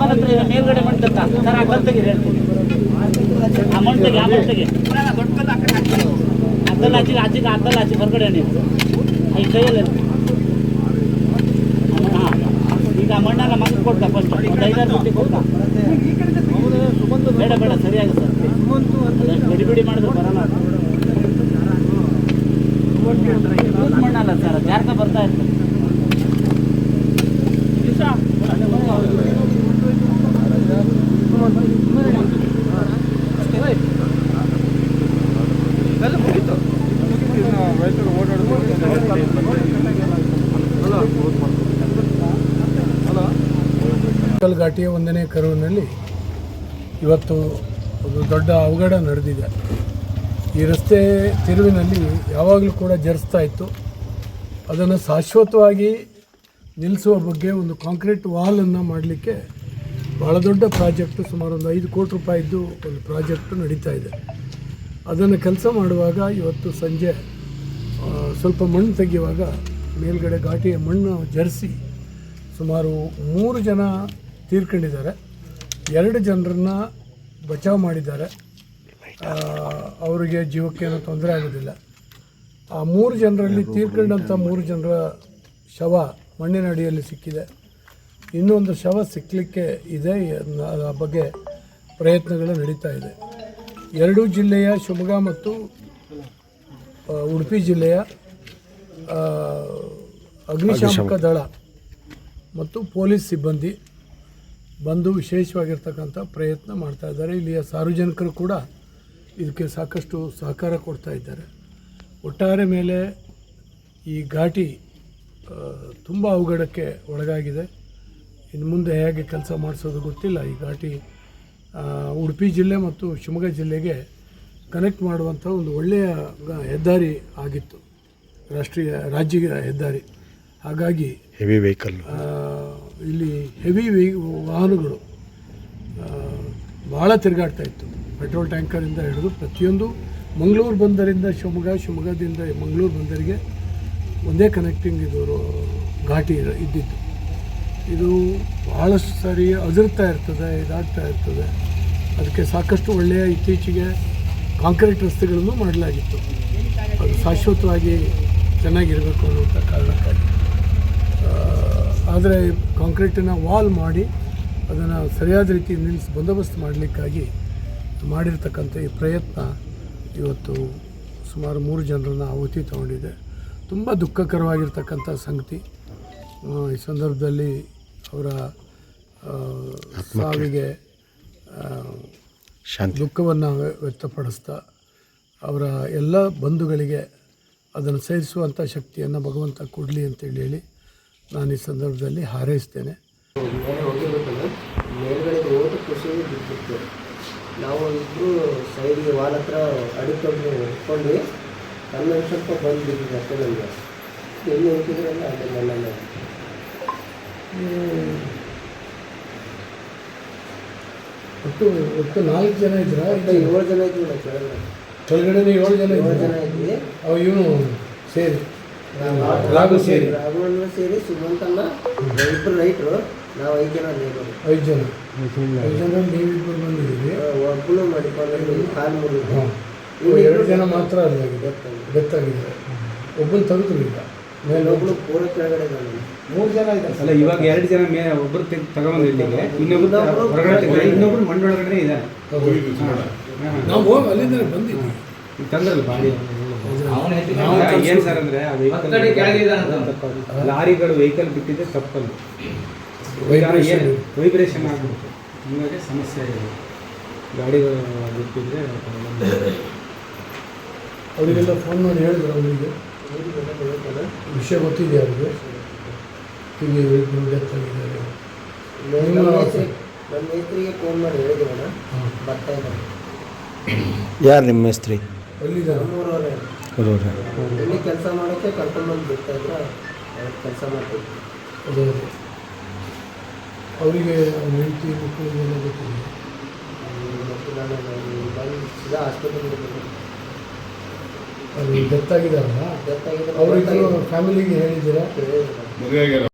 ನನ್ನ ಹತ್ರ ಇದೆ ಮೇಲ್ಗಡೆ ಮಣ್ಣು ತಕ್ಕ ಸರ್ ಆ ಕಲ್ ತೆಗೀರಿ ಹೇಳ್ತೀನಿ ಆ ಮಣ್ಣು ತೆಗಿ ಅದ್ದಲ್ಲ ಆಚೆಗೆ ಅದ್ದಲ್ಲ ಆಚೆ ಹೊರಗಡೆ ನೀವು ಈ ಕೈಯಲ್ಲಿ ಹಾಂ ಈಗ ಆ ಮಣ್ಣೆಲ್ಲ ಮಗು ಕೊಡ್ತಾ ಫಸ್ಟ್ ಒಂದು 5-6 ಗಂಟೆ ಕೊಡ್ತಾ ಬೇಡ ಬೇಡ ಸರಿಯಾಗಿ ಸರ್ ಬಿಡಿ ಮಾಡಿದ್ರೆ ಬರಲ್ಲ ಮಣ್ಣಲ್ಲ ಸರ್ ಜಾರ್ಕ ಬರ್ತಾ ಇರ್ತದೆ ಘಾಟಿಯ 1ನೇ ಕರುವಿನಲ್ಲಿ ಇವತ್ತು ಒಂದು ದೊಡ್ಡ ಅವಘಡ ನಡೆದಿದೆ. ಈ ರಸ್ತೆ ತಿರುವಿನಲ್ಲಿ ಯಾವಾಗಲೂ ಕೂಡ ಜರಿಸ್ತಾ ಇತ್ತು. ಅದನ್ನು ಶಾಶ್ವತವಾಗಿ ನಿಲ್ಲಿಸುವ ಬಗ್ಗೆ ಒಂದು ಕಾಂಕ್ರೀಟ್ ವಾಲನ್ನು ಮಾಡಲಿಕ್ಕೆ ಭಾಳ ದೊಡ್ಡ ಪ್ರಾಜೆಕ್ಟು, ಸುಮಾರು ಒಂದು 5 ಕೋಟಿ ರೂಪಾಯಿದ್ದು ಒಂದು ಪ್ರಾಜೆಕ್ಟು ನಡೀತಾ ಇದೆ. ಅದನ್ನು ಕೆಲಸ ಮಾಡುವಾಗ ಇವತ್ತು ಸಂಜೆ ಸ್ವಲ್ಪ ಮಣ್ಣು ತೆಗೆಯುವಾಗ ಮೇಲ್ಗಡೆ ಘಾಟಿಯ ಮಣ್ಣು ಜರಿಸಿ ಸುಮಾರು 3 ಜನ ತೀರ್ಕೊಂಡಿದ್ದಾರೆ. 2 ಜನರನ್ನು ಬಚಾವ್ ಮಾಡಿದ್ದಾರೆ. ಅವರಿಗೆ ಜೀವಕ್ಕೇನೂ ತೊಂದರೆ ಆಗೋದಿಲ್ಲ. ಆ 3 ಜನರಲ್ಲಿ ತೀರ್ಕೊಂಡಂಥ 3 ಜನರ ಶವ ಮಣ್ಣಿನ ಅಡಿಯಲ್ಲಿ ಸಿಕ್ಕಿದೆ. ಇನ್ನೊಂದು ಶವ ಸಿಕ್ಕಲಿಕ್ಕೆ ಇದೆ. ಆ ಬಗ್ಗೆ ಪ್ರಯತ್ನಗಳು ನಡೀತಾ ಇದೆ. 2 ಜಿಲ್ಲೆಯ ಶಿವಮೊಗ್ಗ ಮತ್ತು ಉಡುಪಿ ಜಿಲ್ಲೆಯ ಅಗ್ನಿಶಾಮಕ ದಳ ಮತ್ತು ಪೊಲೀಸ್ ಸಿಬ್ಬಂದಿ ಬಂದು ವಿಶೇಷವಾಗಿರ್ತಕ್ಕಂಥ ಪ್ರಯತ್ನ ಮಾಡ್ತಾ ಇದ್ದಾರೆ. ಇಲ್ಲಿಯ ಸಾರ್ವಜನಿಕರು ಕೂಡ ಇದಕ್ಕೆ ಸಾಕಷ್ಟು ಸಹಕಾರ ಕೊಡ್ತಾ ಇದ್ದಾರೆ. ಒಟ್ಟಾರೆ ಮೇಲೆ ಈ ಘಾಟಿ ತುಂಬ ಅವಘಡಕ್ಕೆ ಒಳಗಾಗಿದೆ. ಇನ್ನು ಮುಂದೆ ಹೇಗೆ ಕೆಲಸ ಮಾಡಿಸೋದು ಗೊತ್ತಿಲ್ಲ. ಈ ಘಾಟಿ ಉಡುಪಿ ಜಿಲ್ಲೆ ಮತ್ತು ಶಿವಮೊಗ್ಗ ಜಿಲ್ಲೆಗೆ ಕನೆಕ್ಟ್ ಮಾಡುವಂಥ ಒಂದು ಒಳ್ಳೆಯ ಹೆದ್ದಾರಿ ಆಗಿತ್ತು, ರಾಜ್ಯ ಹೆದ್ದಾರಿ. ಹಾಗಾಗಿ ಹೆವಿ ವೆಹಿಕಲ್ ಇಲ್ಲಿ ಹೆವಿ ವಾಹನಗಳು ಭಾಳ ತಿರುಗಾಡ್ತಾ ಇತ್ತು. ಪೆಟ್ರೋಲ್ ಟ್ಯಾಂಕರಿಂದ ಹಿಡಿದು ಪ್ರತಿಯೊಂದು ಮಂಗಳೂರು ಬಂದರಿಂದ ಶಿವಮೊಗ್ಗದಿಂದ ಮಂಗಳೂರು ಬಂದರಿಗೆ ಒಂದೇ ಕನೆಕ್ಟಿಂಗ್ ಇದು ಘಾಟಿ ಇದ್ದಿದ್ದು. ಇದು ಭಾಳಷ್ಟು ಸಾರಿ ಅದಿರ್ತಾ ಇರ್ತದೆ, ಇದಾಗ್ತಾ ಇರ್ತದೆ. ಅದಕ್ಕೆ ಸಾಕಷ್ಟು ಒಳ್ಳೆಯ ಇತ್ತೀಚೆಗೆ ಕಾಂಕ್ರೀಟ್ ರಸ್ತೆಗಳನ್ನು ಮಾಡಲಾಗಿತ್ತು. ಅದು ಶಾಶ್ವತವಾಗಿ ಚೆನ್ನಾಗಿರಬೇಕು ಅನ್ನುವಂಥ ಕಾರಣಕ್ಕಾಗಿ. ಆದರೆ ಕಾಂಕ್ರೀಟಿನ ವಾಲ್ ಮಾಡಿ ಅದನ್ನು ಸರಿಯಾದ ರೀತಿ ನಿಲ್ಲಿಸಿ ಬಂದೋಬಸ್ತ್ ಮಾಡಲಿಕ್ಕಾಗಿ ಮಾಡಿರ್ತಕ್ಕಂಥ ಈ ಪ್ರಯತ್ನ ಇವತ್ತು ಸುಮಾರು 3 ಜನರನ್ನು ಆಹುತಿ ತಗೊಂಡಿದೆ. ತುಂಬ ದುಃಖಕರವಾಗಿರ್ತಕ್ಕಂಥ ಸಂಗತಿ. ಈ ಸಂದರ್ಭದಲ್ಲಿ ಅವರ ಸಾವಿಗೆ ದುಃಖವನ್ನು ವ್ಯಕ್ತಪಡಿಸ್ತಾ ಅವರ ಎಲ್ಲ ಬಂಧುಗಳಿಗೆ ಅದನ್ನು ಸಹಿಸುವಂಥ ಶಕ್ತಿಯನ್ನು ಭಗವಂತ ಕೊಡಲಿ ಅಂತೇಳಿ ಹೇಳಿ ನಾನು ಈ ಸಂದರ್ಭದಲ್ಲಿ ಹಾರೈಸ್ತೇನೆ. ಮೇಲ್ಗಡೆ ಓಟು ಖುಷಿ ಬಿಟ್ಟಿತ್ತು. ನಾವು ಇಬ್ಬರು ಸೈಡ್ಗೆ ವಾಲ್ ಹತ್ರ ಅಡಿಕೊಂಡು ಇಟ್ಕೊಂಡ್ವಿ. ಕಣ್ಣು ಸ್ವಲ್ಪ ಬಂದು ಬಿಟ್ಟಿದೆ ಅಷ್ಟೇ. ನಮಗೆ ಎಲ್ಲಿ ಹೋಗಿದ್ರಲ್ಲ ಅದೇ ಮಣ್ಣಲ್ಲಿ ಒಟ್ಟು 4 ಜನ ಇದ್ರ? 7 ಜನ ಇದ್ವಿ. ಕೆಳಗಡೆ 7 ಜನ ಇದ್ವಿ. ಇವನು ಸೇರಿ ರಾಘವಣ್ಣ ಸೇರಿ ಸುಮಂತಣ್ಣ ಇಬ್ಬರು ರೈಟ್ರು, ನಾವು 5 ಜನ ಲೇಬರು. 5 ಜನ ನೀವಿಬ್ಬರು ಬಂದಿದ್ದೀವಿ. ಒಬ್ಬಳು ಮಾಡಿಕೊಂಡು ಕಾಲು ಮುರಿದು 2 ಜನ ಮಾತ್ರ ಗೊತ್ತಾಗಿದೆ. ಒಬ್ಬನು ತೆಗೆದ್ರು ಈಗ ಮೇಲೆ, ಒಬ್ಬಳು ಪೂರ ಕೆಳಗಡೆ 3 ಜನ ಇದ್ದಾರೆ. ಅಲ್ಲ, ಇವಾಗ 2 ಜನ ಒಬ್ಬರು ತಗೊಂಡು ಇಲ್ಲಿಗೆ, ಇನ್ನೊಬ್ರು ಮಣ್ಣೊಳಗಡೆ ಇದ್ದಾರೆ. ನಾವು ಅಲ್ಲಿಂದ ಬಂದಿದ್ವಿ. ತಂದ್ರಲ್ಲ ಬಾಡಿ ಏನು ಸರ್ ಅಂದರೆ ಲಾರಿಗಳು ವೆಹಿಕಲ್ ಬಿಟ್ಟಿದ್ದೆ ತಪ್ಪಲ್ಲ, ವೈಬ್ರೇಷನ್ ಆಗ್ಬಿಡುತ್ತೆ. ಹೀಗಾಗಿ ಸಮಸ್ಯೆ ಇದೆ. ಗಾಡಿಗಳು ಬಿಟ್ಟಿದ್ರೆ ಅವರಿಗೆಲ್ಲ ಫೋನ್ ಮಾಡಿ ಹೇಳಿದ್ರು. ಅವರಿಗೆ ವಿಷಯ ಗೊತ್ತಿದೆ. ಅವರಿಗೆ ಹೀಗೆ ಡೆತ್ ಆಗಿದ್ದಾರೆ. ನಮ್ಮ ಮೇಸ್ತ್ರಿಗೆ ಫೋನ್ ಮಾಡಿ ಹೇಳಿದ್ರಣ್ಣ, ಬರ್ತಾ ಇದ್ದಾರೆ. ಯಾರು ನಿಮ್ಮ ಮೇಸ್ತ್ರಿ? ನಮ್ಮೂರವರೇ. ಇಲ್ಲಿ ಕೆಲಸ ಮಾಡೋಕ್ಕೆ ಕರ್ಕೊಂಡ್ಬಂದು ಬಿಡ್ತಾ ಇದ್ರು. ಅವ್ರು ಕೆಲಸ ಮಾಡ್ತಿದ್ರು. ಅದೇ ಅವರಿಗೆ ಹೆಂಡತಿ ಮಕ್ಕಳಿಗೆಲ್ಲ ಗೊತ್ತಿದೆ. ಸೀದಾ ಆಸ್ಪತ್ರೆಗೆ ಅದು ಡೆತ್ ಆಗಿದಾರಲ್ಲ, ಡೆತ್ ಆಗಿದೆ. ಅವರಿಗೆ ಫ್ಯಾಮಿಲಿಗೆ ಹೇಳಿದ್ದೀರಾ?